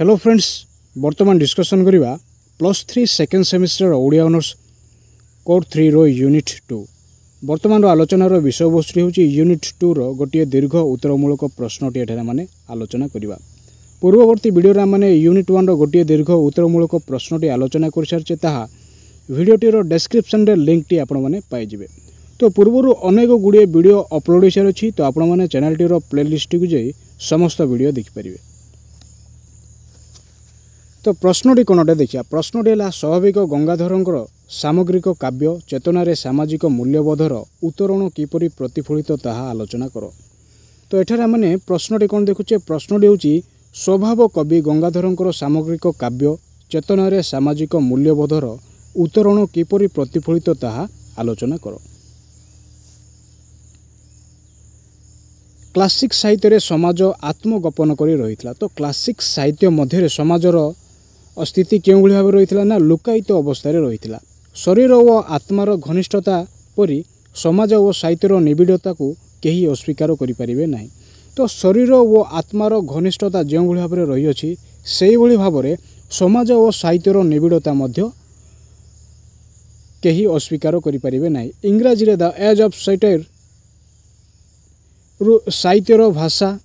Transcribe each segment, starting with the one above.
Hello friends वर्तमान discussion करिबा +3 second semester Odia honours core 3 रो unit 2 वर्तमान आलोचनार विषय वस्तु होची यूनिट 2 रो गोटे दीर्घ उत्तरमूलक प्रश्नटी एठारे माने आलोचना करिबा। पूर्ववर्ती वीडियो रे माने यूनिट 1 रो गोटे दीर्घ उत्तरमूलक प्रश्नटी आलोचना कर सारचे ताहा वीडियोटी रो डिस्क्रिप्शन रे लिंक टी आपण माने पाई जिवे। तो पूर्वरु अनेक गुड़िए वीडियो अपलोड हो सारी अच्छी, तो आपण माने चैनल टी रो प्लेलिस्ट को जाई समस्त वीडियो देखि परिबे। तो प्रश्नटी कोनटे देखिया। प्रश्नटी है स्वाभाविक गंगाधरंकर सामग्रिक काव्य चेतनारे सामाजिक मूल्यबोधर उत्तरण किपरि प्रतिफलित ताहा आलोचना कर। तो एठारे माने प्रश्नटी कोन देखुचे। प्रश्नटी होची स्वभाव कवि गंगाधरंकर सामग्रिक काव्य चेतनारे सामाजिक मूल्यबोधर उत्तरण किपरि प्रतिफलित ताहा आलोचना कर। क्लासिक साहित्य रे समाज आत्मगोपन करी रहितला। तो क्लासिक साहित्य मध्य समाजर स्थिति केउ भली भाव रहितला ना लुकायित अवस्था रे रहितला। शरीर और आत्मार घनिष्ठता परी समाज और साहित्यर निबिड़ता को केही अस्वीकार करि परिबे नाही। तो शरीर और आत्मार घनिष्ठता जो भली भाव रही अछि सेही भली भाव रे समाज और साहित्यर निबिड़ता मध्य केही अस्वीकार करि परिबे नाही। इंग्रजी रे द एज ऑफ साइटायर साहित्यर भाषा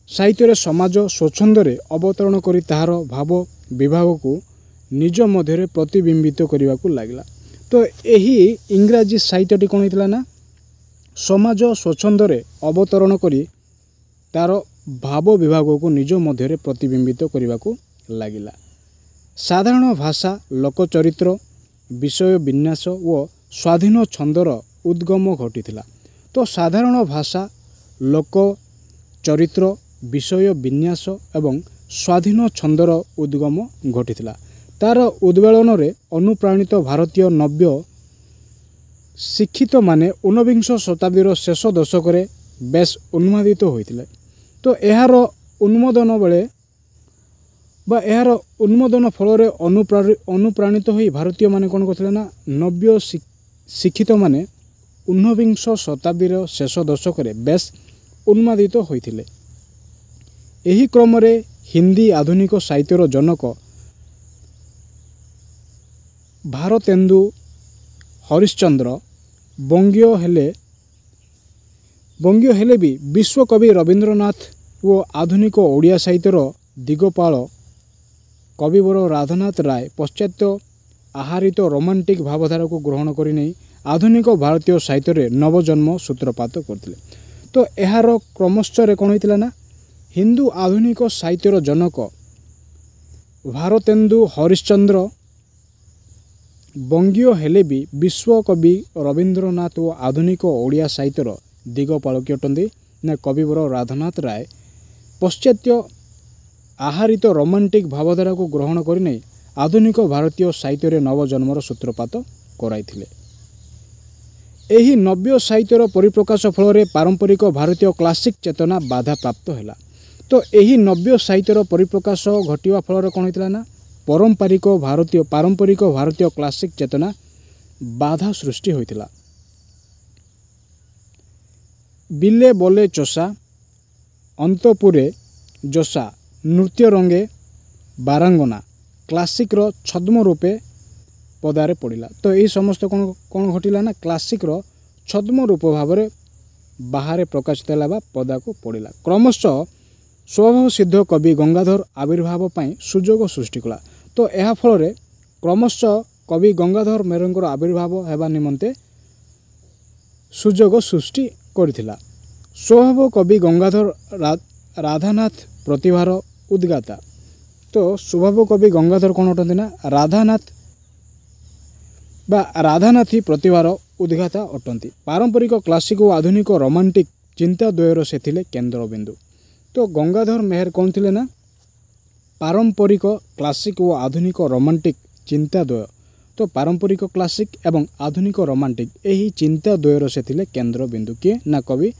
साहित्य समाज स्वच्छंदरे अवतरण करी ताहार भाव विभाग को निज मध्य प्रतिबिंबित करने को लगला। तो यही इंग्राजी साहित्यटी कौन होता ना समाज स्वच्छंदरे अवतरण करी तार भाव विभाग को निज मध्य प्रतिबिंबित करने को लगिला। साधारण भाषा लोकचरित्र विषय विन्यास और स्वाधीन छंदर उद्गम घटीला। तो साधारण भाषा लोक चरित्र विषय विन्यास एवं स्वाधीन छंदर उद्गम घटीला। तार उद्वेलन रे अनुप्राणित भारतीय नव्य शिक्षित माने 19 शताब्दीर शेष दशक रे बेस उन्मादित होइतिले। तो एहार उन्मोदन बेले बा एहार उन्मोदन फल रे अनुप्राणित होई भारतीय माने कोन करथिले ना नव्य शिक्षित माने 19 शताब्दीर शेष दशक रे बेस उन्मादित होइतिले। एही क्रम रे हिंदी आधुनिक साहित्यर जनक भारतेन्दु हरिश्चंद्र बंगीय हेले भी विश्वकवि रवींद्रनाथ और आधुनिक ओडिया साहित्यर दिगपाल कविवर राधानाथ राय पाश्चात्य आहारित रोमांटिक भावधारा को ग्रहण करि नै आधुनिक भारतीय साहित्य रे नवजन्म सूत्रपात करथिले। तो एहार क्रमश्चरे कोन होइतिला ना हिंदू आधुनिक साहित्यर जनक भारतेन्दु हरिश्चंद्र बंगीय हेले भी विश्वकवि रवींद्रनाथ और आधुनिक ओडिया साहित्यर दिगपालकी अटंती ना कविवर राधानाथ राय पाश्चात्य आहारित रोमांटिक भावधारा को ग्रहण करि नै आधुनिक भारतीय साहित्य रे नवजन्मर सूत्रपात कराइथिले। एही नव्य साहित्यर परिप्रकाश फल रे पारंपरिक भारतीय क्लासिक चेतना बाधा प्राप्त हैला। तो एही नव्य साहित्यर परिप्रकाश घटिवा फल रे कोन होइतला ना पारंपरिक भारतीय क्लासिक चेतना बाधा सृष्टि होइतला। बिले बोले चोसा अंतपुरे जोसा नृत्य रंगे बारांगना क्लासिक रो छद्म रूपे पदारे पड़िला। तो यही समस्त कौन घटिला ना क्लासिक रो छद्म रूप भाव बाहर प्रकाशित है पदा को पड़िला। क्रमशः स्वभाव सिद्ध कवि गंगाधर आविर्भाव पाई सुजोग सृष्टि कला। तो यह फल रे क्रमशः कवि गंगाधर मेहरंकर आविर्भाव हेबा निमंते सुजोग सृष्टि करथिला। स्वभाव कवि गंगाधर राधानाथ प्रतिभार उद्गाता। तो स्वभाव कवि गंगाधर कौन अटंती ना राधानाथी प्रतिभार उद्गाता अटंती। पारंपरिक क्लासिक और आधुनिक रोमांटिक चिंता द्वयर से थिले केंद्र बिंदु। तो गंगाधर मेहर कौन थिले ना पारंपरिक क्लासिक और आधुनिक रोमांटिक चिंता द्वय। तो पारंपरिक क्लासिक एवं आधुनिक रोमांटिक यही चिंता द्वयर से थिले केंद्र बिंदु किए ना कवि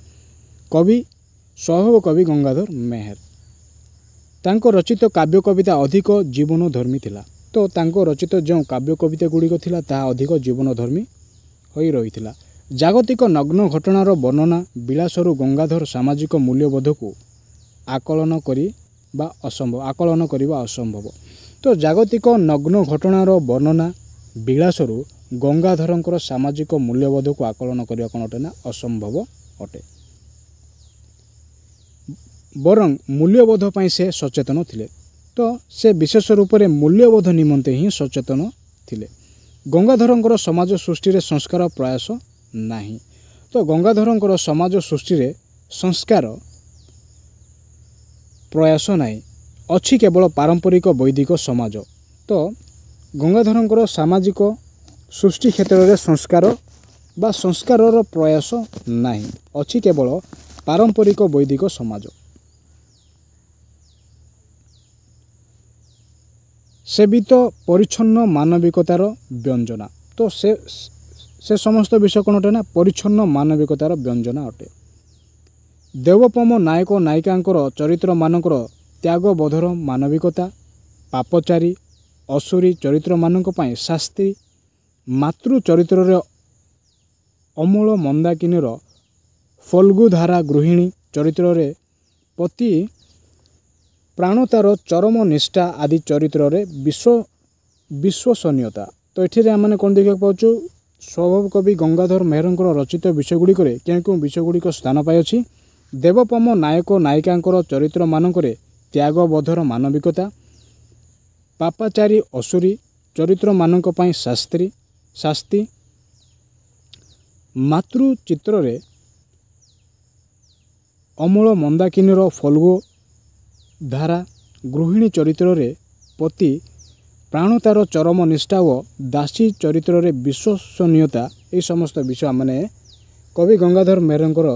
स्वभाव कवि गंगाधर मेहर। तांको रचित काव्य कविता अधिक जीवनधर्मी थिला। तो तांको रचित जो काव्य कविता गुड़िक थिला ताहा अधिक जीवनधर्मी होई रहिथिला। ଜାଗତିକ ନଗ୍ନ ଘଟଣାର ବର୍ଣ୍ଣନା ବିଳାସରୁ ଗଙ୍ଗାଧର ସାମାଜିକ ମୂଲ୍ୟବୋଧକୁ ଆକଳନ କରିବା ଅସମ୍ଭବ। ତ ଜାଗତିକ ନଗ୍ନ ଘଟଣାର ବର୍ଣ୍ଣନା ବିଳାସରୁ ଗଙ୍ଗାଧରଙ୍କର ସାମାଜିକ ମୂଲ୍ୟବୋଧକୁ ଆକଳନ କରିବା କ'ଣ ଅଟେ ନା ଅସମ୍ଭବ ଅଟେ। ବରଂ ମୂଲ୍ୟବୋଧ ପାଇଁ ସେ ସଚେତନ ଥିଲେ। ତ ସେ ବିଶେଷ ରୂପରେ ମୂଲ୍ୟବୋଧ ନିମନ୍ତେ ହିଁ ସଚେତନ ଥିଲେ। ଗଙ୍ଗାଧରଙ୍କର ସମାଜ ସୃଷ୍ଟିରେ ସଂସ୍କାର ପ୍ରୟାସ ନାହିଁ। ତ ଗଙ୍ଗାଧରଙ୍କର ସମାଜ ସୃଷ୍ଟିରେ ସଂସ୍କାର ପ୍ରୟାସ ନାହିଁ, ଅଛି କେବଳ ପାରମ୍ପରିକ ବୈଦିକ ସମାଜ। ତ ଗଙ୍ଗାଧରଙ୍କର ସାମାଜିକ ସୃଷ୍ଟି କ୍ଷେତ୍ରରେ ସଂସ୍କାରର ପ୍ରୟାସ ନାହିଁ, ଅଛି କେବଳ ପାରମ୍ପରିକ ବୈଦିକ ସମାଜ। ସେବିତ ପରିଚ୍ଛନ୍ନ ମାନବିକତାର ବ୍ୟଞ୍ଜନା। ତ ସେ ସମସ୍ତ ବିଷୟ କ'ଣ ଅଟେ ନା ପରିଚ୍ଛନ୍ନ ମାନବିକତାର ବ୍ୟଞ୍ଜନା ଅଟେ। ଦେବୋପମ ନାୟକ ନାୟିକାଙ୍କର ଚରିତ୍ରମାନଙ୍କର ତ୍ୟାଗବୋଧର ମାନବିକତା, ପାପଚାରୀ ଅସୁରୀ ଚରିତ୍ରମାନଙ୍କ ପାଇଁ ଶାସ୍ତି, ମାତୃ ଚରିତ୍ରରେ ଅମଳ ମନ୍ଦାକିନୀର ଫଲ୍ଗୁଧାରା ଗୃହିଣୀ ଚରିତ୍ରରେ ପତି ପ୍ରାଣତାର ଚରମ ନିଷ୍ଠା ଆଦି ଚରିତ୍ରରେ ବିଶ୍ୱସନୀୟତା। ତ ଏଠିରେ ଆମେ କ'ଣ ଦେଖିବାକୁ ପାଉଛୁ, ସ୍ୱଭାବ କବି ଗଙ୍ଗାଧର ମେହେରଙ୍କର ରଚିତ ବିଷୟଗୁଡ଼ିକରେ କେଉଁ କେଉଁ ବିଷୟଗୁଡ଼ିକ ସ୍ଥାନ ପାଇଅଛି। ଦେବୋପମ ନାୟକ ନାୟିକାଙ୍କର ଚରିତ୍ରମାନଙ୍କରେ ତ୍ୟାଗବୋଧର ମାନବିକତା, ପାପାଚାରୀ ଅସୁରୀ ଚରିତ୍ରମାନଙ୍କ ପାଇଁ ଶାସ୍ତି, ମାତୃ ଚିତ୍ରରେ ଅମଳ ମନ୍ଦାକିନୀର ଫଲ୍ଗୁ ଧାରା ଗୃହିଣୀ ଚରିତ୍ରରେ ପତି ପ୍ରାଣତାର ଚରମ ନିଷ୍ଠା ଓ ଦାସୀ ଚରିତ୍ରରେ ବିଶ୍ୱସନୀୟତା, ଏହି ସମସ୍ତ ବିଷୟ ମାନେ କବି ଗଙ୍ଗାଧର ମେହେରଙ୍କର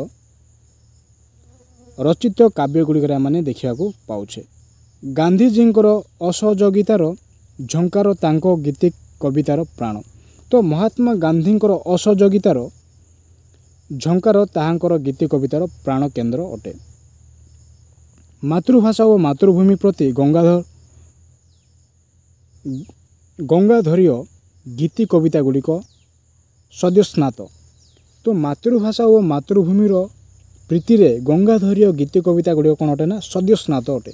ରଚିତ କାବ୍ୟଗୁଡ଼ିକରେ ଆମେ ଦେଖିବାକୁ ପାଉଛେ। ଗାନ୍ଧୀଜୀଙ୍କର ଅସହଯୋଗିତାର ଝଙ୍କାର ତାଙ୍କ ଗୀତି କବିତାର ପ୍ରାଣ। ତ ମହାତ୍ମା ଗାନ୍ଧୀଙ୍କର ଅସହଯୋଗିତାର ଝଙ୍କାର ତାହାଙ୍କର ଗୀତି କବିତାର ପ୍ରାଣ କେନ୍ଦ୍ର ଅଟେ। ମାତୃଭାଷା ଓ ମାତୃଭୂମି ପ୍ରତି ଗଙ୍ଗାଧରୀୟ ଗୀତି କବିତା ଗୁଡ଼ିକ ସଦ୍ୟସ୍ନାତ। ତ ମାତୃଭାଷା ଓ ମାତୃଭୂମିର ପ୍ରୀତିରେ ଗଙ୍ଗାଧରୀୟ ଗୀତି କବିତା ଗୁଡ଼ିକ କ'ଣ ଅଟେ ନା ସଦ୍ୟସ୍ନାତ ଅଟେ।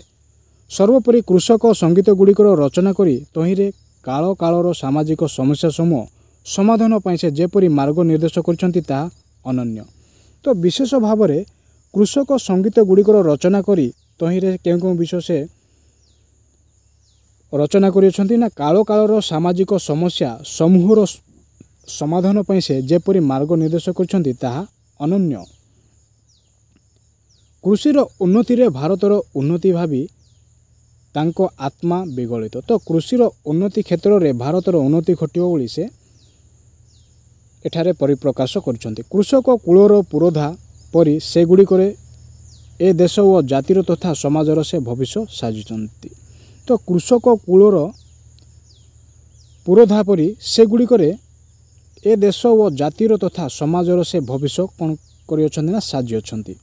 ସର୍ବୋପରି କୃଷକ ସଙ୍ଗୀତ ଗୁଡ଼ିକର ରଚନା କରି ତହିଁରେ କାଳ କାଳର ସାମାଜିକ ସମସ୍ୟା ସମୂହ ସମାଧାନ ପାଇଁ ସେ ଯେପରି ମାର୍ଗ ନିର୍ଦ୍ଦେଶ କରିଛନ୍ତି ତାହା ଅନନ୍ୟ। ତ ବିଶେଷ ଭାବରେ କୃଷକ ସଙ୍ଗୀତ ଗୁଡ଼ିକର ରଚନା କରି ତହିଁରେ କେଉଁ କେଉଁ ବିଷୟ ସେ ରଚନା କରିଅଛନ୍ତି ନା କାଳ କାଳର ସାମାଜିକ ସମସ୍ୟା ସମୂହର ସମାଧାନ ପାଇଁ ସେ ଯେପରି ମାର୍ଗ ନିର୍ଦ୍ଦେଶ କରିଛନ୍ତି ତାହା ଅନନ୍ୟ। କୃଷିର ଉନ୍ନତିରେ ଭାରତର ଉନ୍ନତି ଭାବି ତାଙ୍କ ଆତ୍ମା ବିଗଳିତ। ତ କୃଷିର ଉନ୍ନତି କ୍ଷେତ୍ରରେ ଭାରତର ଉନ୍ନତି ଘଟିବ ବୋଲି ସେ ଏଠାରେ ପରିପ୍ରକାଶ କରିଛନ୍ତି। କୃଷକ କୂଳର ପୁରୋଧା ପରି ସେଗୁଡ଼ିକରେ ଏ ଦେଶ ଓ ଜାତିର ତଥା ସମାଜର ସେ ଭବିଷ୍ୟ ସାଜିଛନ୍ତି। ତ କୃଷକ କୂଳର ପୁରୋଧା ପରି ସେଗୁଡ଼ିକରେ ଏ ଦେଶ ଓ ଜାତିର ତଥା ସମାଜର ସେ ଭବିଷ୍ୟ କ'ଣ କରିଅଛନ୍ତି ନା ସାଜିଅଛନ୍ତି।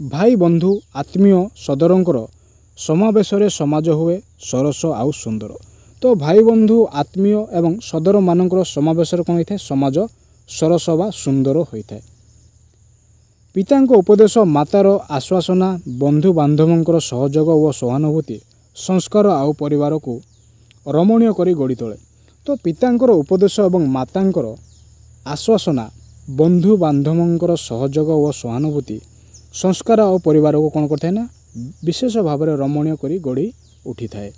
ଭାଇ ବନ୍ଧୁ ଆତ୍ମୀୟ ସଦରଙ୍କର ସମାବେଶରେ ସମାଜ ହୁଏ ସରସ ଆଉ ସୁନ୍ଦର। ତ ଭାଇ ବନ୍ଧୁ ଆତ୍ମୀୟ ଏବଂ ସଦରମାନଙ୍କର ସମାବେଶରେ କ'ଣ ହୋଇଥାଏ, ସମାଜ ସରସ ବା ସୁନ୍ଦର ହୋଇଥାଏ। ପିତାଙ୍କ ଉପଦେଶ, ମାତାର ଆଶ୍ୱାସନା, ବନ୍ଧୁବାନ୍ଧବଙ୍କର ସହଯୋଗ ଓ ସହାନୁଭୂତି ସଂସ୍କାର ଆଉ ପରିବାରକୁ ରମଣୀୟ କରି ଗଢ଼ି ତୋଳେ। ତ ପିତାଙ୍କର ଉପଦେଶ ଏବଂ ମାତାଙ୍କର ଆଶ୍ୱାସନା, ବନ୍ଧୁବାନ୍ଧବଙ୍କର ସହଯୋଗ ଓ ସହାନୁଭୂତି ସଂସ୍କାର ଆଉ ପରିବାରକୁ କ'ଣ କରିଥାଏ ନା ବିଶେଷ ଭାବରେ ରମଣୀୟ କରି ଗଢ଼ି ଉଠିଥାଏ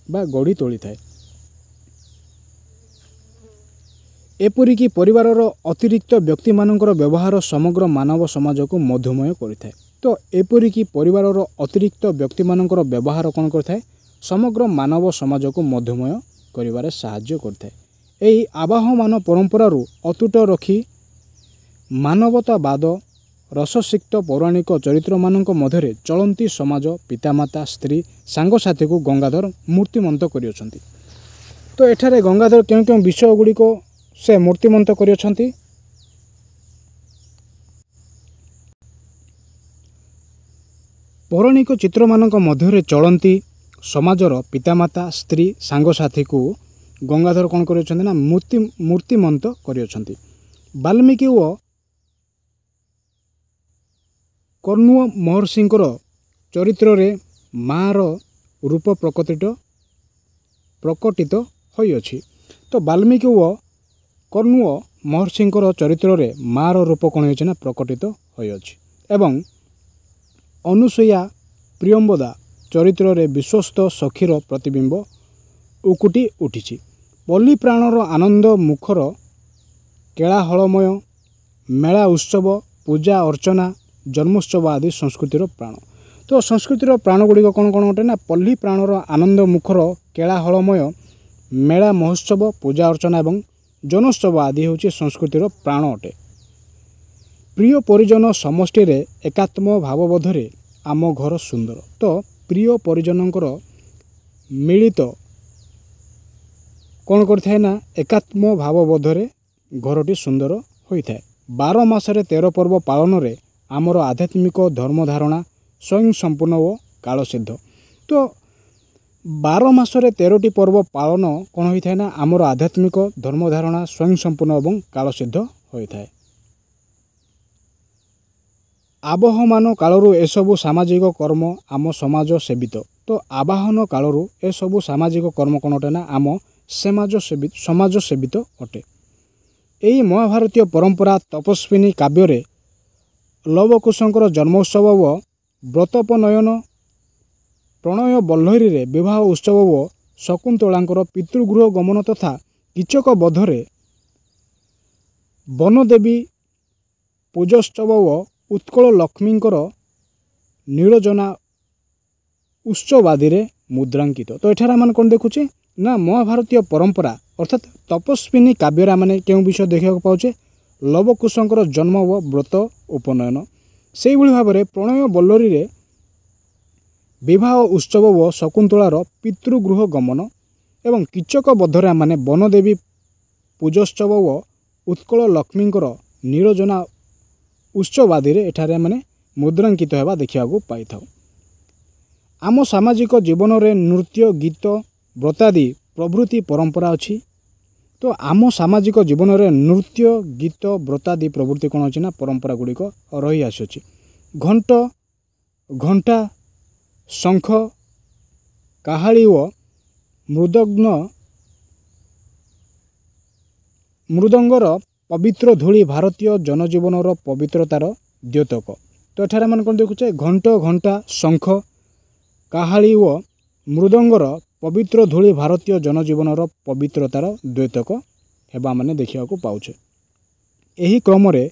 ବା ଗଢ଼ି ତୋଳିଥାଏ। ଏପରିକି ପରିବାରର ଅତିରିକ୍ତ ବ୍ୟକ୍ତିମାନଙ୍କର ବ୍ୟବହାର ସମଗ୍ର ମାନବ ସମାଜକୁ ମଧୁମୟ କରିଥାଏ। ତ ଏପରିକି ପରିବାରର ଅତିରିକ୍ତ ବ୍ୟକ୍ତିମାନଙ୍କର ବ୍ୟବହାର କ'ଣ କରିଥାଏ, ସମଗ୍ର ମାନବ ସମାଜକୁ ମଧୁମୟ କରିବାରେ ସାହାଯ୍ୟ କରିଥାଏ। ଏହି ଆବାହମାନ ପରମ୍ପରାରୁ ଅତୁଟ ରଖି ମାନବତାବାଦ ରସସିକ୍ତ ପୌରାଣିକ ଚରିତ୍ରମାନଙ୍କ ମଧ୍ୟରେ ଚଳନ୍ତି ସମାଜ, ପିତାମାତା, ସ୍ତ୍ରୀ, ସାଙ୍ଗସାଥୀକୁ ଗଙ୍ଗାଧର ମୂର୍ତ୍ତିମନ୍ତ କରିଅଛନ୍ତି। ତ ଏଠାରେ ଗଙ୍ଗାଧର କେଉଁ କେଉଁ ବିଷୟ ଗୁଡ଼ିକ ସେ ମୂର୍ତ୍ତିମନ୍ତ କରିଅଛନ୍ତି? ପୌରାଣିକ ଚିତ୍ରମାନଙ୍କ ମଧ୍ୟରେ ଚଳନ୍ତି ସମାଜର ପିତାମାତା, ସ୍ତ୍ରୀ, ସାଙ୍ଗସାଥୀକୁ ଗଙ୍ଗାଧର କ'ଣ କରିଅଛନ୍ତି ନା ମୂର୍ତ୍ତିମନ୍ତ କରିଅଛନ୍ତି। ବାଲ୍ମୀକି ଓ କର୍ଣ୍ଣୁଅ ମହର୍ଷିଙ୍କର ଚରିତ୍ରରେ ମାଆର ରୂପ ପ୍ରକଟିତ ହୋଇଅଛି। ତ ବାଲ୍ମୀକି ଓ କର୍ଣ୍ଣୁଅ ମହର୍ଷିଙ୍କର ଚରିତ୍ରରେ ମାଆର ରୂପ କ'ଣ ହୋଇଛି ନା ପ୍ରକଟିତ ହୋଇଅଛି। ଏବଂ ଅନୁସୂୟା ପ୍ରିୟମ୍ବଦା ଚରିତ୍ରରେ ବିଶ୍ୱସ୍ତ ସଖୀର ପ୍ରତିବିମ୍ବ ଉକୁଟି ଉଠିଛି। ପଲ୍ଲୀ ପ୍ରାଣର ଆନନ୍ଦ ମୁଖର କେଳାହଳମୟ ମେଳା ଉତ୍ସବ ପୂଜା ଅର୍ଚ୍ଚନା ଜନ୍ମୋତ୍ସବ ଆଦି ସଂସ୍କୃତିର ପ୍ରାଣ। ତ ସଂସ୍କୃତିର ପ୍ରାଣ ଗୁଡ଼ିକ କ'ଣ କ'ଣ ଅଟେ ନା ପଲ୍ଲୀ ପ୍ରାଣର ଆନନ୍ଦ ମୁଖର କେଳାହଳମୟ ମେଳା ମହୋତ୍ସବ ପୂଜା ଅର୍ଚ୍ଚନା ଏବଂ ଜନୋତ୍ସବ ଆଦି ହେଉଛି ସଂସ୍କୃତିର ପ୍ରାଣ ଅଟେ। ପ୍ରିୟ ପରିଜନ ସମଷ୍ଟିରେ ଏକାତ୍ମ ଭାବବୋଧରେ ଆମ ଘର ସୁନ୍ଦର। ତ ପ୍ରିୟ ପରିଜନଙ୍କର ମିଳିତ କ'ଣ କରିଥାଏ ନା ଏକାତ୍ମ ଭାବବୋଧରେ ଘରଟି ସୁନ୍ଦର ହୋଇଥାଏ। 12 ମାସରେ 13 ପର୍ବ ପାଳନରେ ଆମର ଆଧ୍ୟାତ୍ମିକ ଧର୍ମଧାରଣା ସ୍ୱୟଂ ସମ୍ପୂର୍ଣ୍ଣ ଓ କାଳସିଦ୍ଧ। ତ 12 ମାସରେ 13ଟି ପର୍ବ ପାଳନ କ'ଣ ହୋଇଥାଏ ନା ଆମର ଆଧ୍ୟାତ୍ମିକ ଧର୍ମଧାରଣା ସ୍ୱୟଂ ସମ୍ପୂର୍ଣ୍ଣ ଏବଂ କାଳସିଦ୍ଧ ହୋଇଥାଏ। ଆବହମାନ କାଳରୁ ଏସବୁ ସାମାଜିକ କର୍ମ ଆମ ସମାଜ ସେବିତ। ତ ଆବାହନ କାଳରୁ ଏସବୁ ସାମାଜିକ କର୍ମ କ'ଣ ଅଟେ ନା ଆମ ସମାଜ ସେବିତ ଅଟେ। ଏହି ମହାଭାରତୀୟ ପରମ୍ପରା ତପସ୍ୱିନୀ କାବ୍ୟରେ ଲବକୁଶଙ୍କର ଜନ୍ମୋତ୍ସବ ଓ ବ୍ରତୋପନୟନ ପ୍ରଣୟ ବଲ୍ଲରୀରେ ବିବାହ ଉତ୍ସବ ଓ ଶକୁନ୍ତଳାଙ୍କର ପିତୃଗୃହ ଗମନ ତଥା କିଚକ ବଧରେ ବନଦେବୀ ପୂଜୋତ୍ସବ ଓ ଉତ୍କଳ ଲକ୍ଷ୍ମୀଙ୍କର ନିରୋଜନା ଉତ୍ସବାଦୀରେ ମୁଦ୍ରାଙ୍କିତ। ତ ଏଠାରେ ଆମେ କ'ଣ ଦେଖୁଛେ ନା ମହାଭାରତୀୟ ପରମ୍ପରା ଅର୍ଥାତ୍ ତପସ୍ୱିନୀ କାବ୍ୟରେ ଆମେ କେଉଁ ବିଷୟ ଦେଖିବାକୁ ପାଉଛେ ଲବକୁଶଙ୍କର ଜନ୍ମ ଓ ବ୍ରତ ଉପନୟନ। ସେହିଭଳି ଭାବରେ ପ୍ରଣୟ ବଲ୍ଲରୀରେ ବିବାହ ଉତ୍ସବ ଓ ଶକୁନ୍ତଳାର ପିତୃଗୃହ ଗମନ ଏବଂ କିଚକ ବଧରେ ଆମେ ବନଦେବୀ ପୂଜୋତ୍ସବ ଓ ଉତ୍କଳ ଲକ୍ଷ୍ମୀଙ୍କର ନିରୋଜନା ଉତ୍ସବାଦୀରେ ଏଠାରେ ଆମେ ମୁଦ୍ରାଙ୍କିତ ହେବା ଦେଖିବାକୁ ପାଇଥାଉ। ଆମ ସାମାଜିକ ଜୀବନରେ ନୃତ୍ୟ ଗୀତ ବ୍ରତାଦି ପ୍ରଭୃତି ପରମ୍ପରା ଅଛି। ତ ଆମ ସାମାଜିକ ଜୀବନରେ ନୃତ୍ୟ ଗୀତ ବ୍ରତାଦି ପ୍ରଭୃତି କ'ଣ ଅଛି ନା ପରମ୍ପରା ଗୁଡ଼ିକ ରହି ଆସିଅଛି। ଘଣ୍ଟା ଶଙ୍ଖ କାହାଳି ଓ ମୃଦଙ୍ଗର ପବିତ୍ର ଧୂଳି ଭାରତୀୟ ଜନଜୀବନର ପବିତ୍ରତାର ଦ୍ୟୋତକ। ତ ଏଠାରେ ଆମେ କ'ଣ ଦେଖୁଛେ ଘଣ୍ଟା ଶଙ୍ଖ କାହାଳି ଓ ମୃଦଙ୍ଗର ପବିତ୍ର ଧୂଳି ଭାରତୀୟ ଜନଜୀବନର ପବିତ୍ରତାର ଦ୍ୟୋତକ ହେବା ମାନେ ଦେଖିବାକୁ ପାଉଛେ। ଏହି କ୍ରମରେ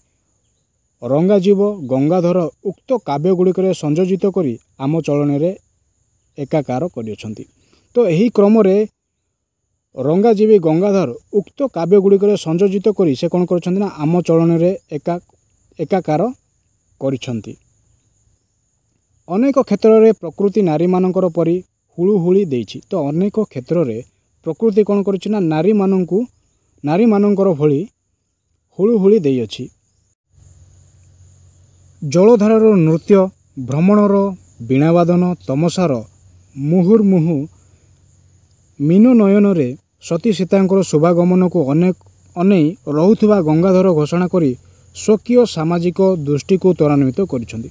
ରଙ୍ଗାଜୀବ ଗଙ୍ଗାଧର ଉକ୍ତ କାବ୍ୟ ଗୁଡ଼ିକରେ ସଂଯୋଜିତ କରି ଆମ ଚଳଣୀରେ ଏକାକାର କରିଅଛନ୍ତି। ତ ଏହି କ୍ରମରେ ରଙ୍ଗାଜୀବୀ ଗଙ୍ଗାଧର ଉକ୍ତ କାବ୍ୟ ଗୁଡ଼ିକରେ ସଂଯୋଜିତ କରି ସେ କ'ଣ କରିଛନ୍ତି ନା ଆମ ଚଳଣୀରେ ଏକାକାର କରିଛନ୍ତି। ଅନେକ କ୍ଷେତ୍ରରେ ପ୍ରକୃତି ନାରୀମାନଙ୍କର ପରି ହୁଳୁହୁଳି ଦେଇଛି। ତ ଅନେକ କ୍ଷେତ୍ରରେ ପ୍ରକୃତି କ'ଣ କରିଛି ନା ନାରୀମାନଙ୍କର ଭଳି ହୁଳୁହୁଳି ଦେଇଅଛି। ଜଳଧାରର ନୃତ୍ୟ ଭ୍ରମଣର ବୀଣାବାଦନ ତମସାର ମୁହୁର୍ମୁହୁ ମୀନ ନୟନରେ ସତୀ ସୀତାଙ୍କର ଶୁଭାଗମନକୁ ଅନେଇ ରହୁଥିବା ଗଙ୍ଗାଧର ଘୋଷଣା କରି ସ୍ୱକୀୟ ସାମାଜିକ ଦୃଷ୍ଟିକୁ ତ୍ୱରାନ୍ୱିତ କରିଛନ୍ତି।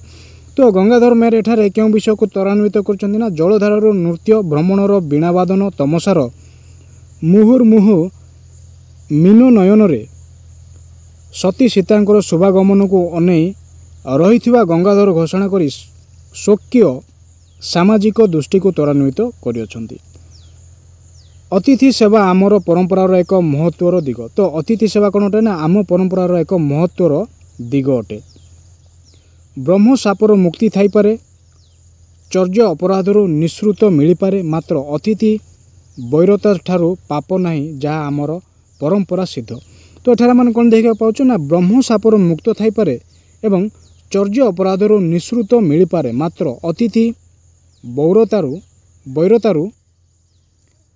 ତ ଗଙ୍ଗାଧର ମେହେର ଏଠାରେ କେଉଁ ବିଷୟକୁ ତ୍ୱରାନ୍ୱିତ କରିଛନ୍ତି ନା ଜଳଧାରର ନୃତ୍ୟ ଭ୍ରମଣର ବୀଣାବାଦନ ତମସାର ମୁହୁର୍ମୁହୁ ମୀନ ନୟନରେ ସତୀ ସୀତାଙ୍କର ଶୁଭାଗମନକୁ ଅନେଇ ରହିଥିବା ଗଙ୍ଗାଧର ଘୋଷଣା କରି ସ୍ୱକୀୟ ସାମାଜିକ ଦୃଷ୍ଟିକୁ ତ୍ୱରାନ୍ୱିତ କରିଅଛନ୍ତି। ଅତିଥି ସେବା ଆମର ପରମ୍ପରାର ଏକ ମହତ୍ତ୍ୱର ଦିଗ। ତ ଅତିଥି ସେବା କ'ଣ ଅଟେ ନା ଆମ ପରମ୍ପରାର ଏକ ମହତ୍ତ୍ୱର ଦିଗ ଅଟେ। ବ୍ରହ୍ମ ସାପର ମୁକ୍ତି ଥାଇପାରେ ଚର୍ଯ୍ୟ ଅପରାଧରୁ ନିଃସୃତ ମିଳିପାରେ ମାତ୍ର ଅତିଥି ବୈରତା ଠାରୁ ପାପ ନାହିଁ ଯାହା ଆମର ପରମ୍ପରା ସିଦ୍ଧ। ତ ଏଠାରେ ଆମେ କ'ଣ ଦେଖିବାକୁ ପାଉଛୁ ନା ବ୍ରହ୍ମ ସାପର ମୁକ୍ତ ଥାଇପାରେ ଏବଂ ଚର୍ଯ୍ୟ ଅପରାଧରୁ ନିଃସୃତ ମିଳିପାରେ ମାତ୍ର ଅତିଥି ବୈରତାରୁ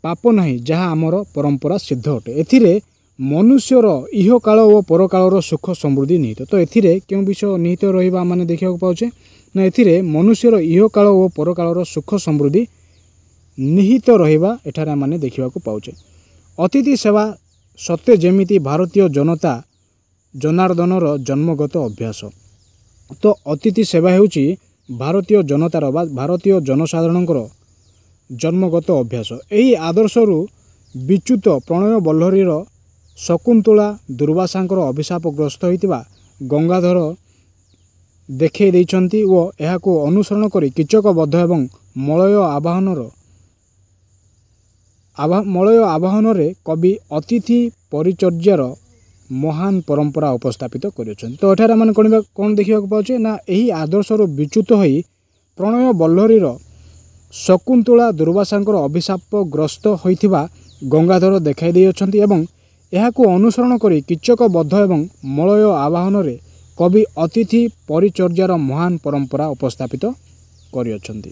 ପାପ ନାହିଁ ଯାହା ଆମର ପରମ୍ପରା ସିଦ୍ଧ ଅଟେ। ଏଥିରେ ମନୁଷ୍ୟର ଇହକାଳ ଓ ପରକାଳର ସୁଖ ସମୃଦ୍ଧି ନିହିତ। ତ ଏଥିରେ କେଉଁ ବିଷୟ ନିହିତ ରହିବା ମାନେ ଦେଖିବାକୁ ପାଉଛେ ନା ଏଥିରେ ମନୁଷ୍ୟର ଇହକାଳ ଓ ପରକାଳର ସୁଖ ସମୃଦ୍ଧି ନିହିତ ରହିବା ଏଠାରେ ଆମେ ଦେଖିବାକୁ ପାଉଛେ। ଅତିଥି ସେବା ସତ୍ୟ ଯେମିତି ଭାରତୀୟ ଜନତା ଜନାର୍ଦ୍ଦନର ଜନ୍ମଗତ ଅଭ୍ୟାସ। ତ ଅତିଥି ସେବା ହେଉଛି ଭାରତୀୟ ଜନତାର ବା ଭାରତୀୟ ଜନସାଧାରଣଙ୍କର ଜନ୍ମଗତ ଅଭ୍ୟାସ। ଏହି ଆଦର୍ଶରୁ ବିଚ୍ୟୁତ ପ୍ରଣୟ ବଲ୍ଲରୀର ଶକୁନ୍ତଳା ଦୁର୍ବାସାଙ୍କର ଅଭିଶାପଗ୍ରସ୍ତ ହୋଇଥିବା ଗଙ୍ଗାଧର ଦେଖାଇ ଦେଇଛନ୍ତି ଓ ଏହାକୁ ଅନୁସରଣ କରି କୀଚକବଧ ଏବଂ ମଳୟ ଆବାହନରେ କବି ଅତିଥି ପରିଚର୍ଯ୍ୟାର ମହାନ ପରମ୍ପରା ଉପସ୍ଥାପିତ କରିଅଛନ୍ତି। ତ ଏଠାରେ ଆମେ କ'ଣ ଦେଖିବାକୁ ପାଉଛେ ନା ଏହି ଆଦର୍ଶରୁ ବିଚ୍ୟୁତ ହୋଇ ପ୍ରଣୟ ବଲ୍ଲରୀର ଶକୁନ୍ତଳା ଦୁର୍ବାସାଙ୍କର ଅଭିଶାପଗ୍ରସ୍ତ ହୋଇଥିବା ଗଙ୍ଗାଧର ଦେଖାଇ ଦେଇଅଛନ୍ତି ଏବଂ ଏହାକୁ ଅନୁସରଣ କରି କୀଚକବଧ ଏବଂ ମଳୟ ଆବାହନରେ କବି ଅତିଥି ପରିଚର୍ଯ୍ୟାର ମହାନ ପରମ୍ପରା ଉପସ୍ଥାପିତ କରିଅଛନ୍ତି।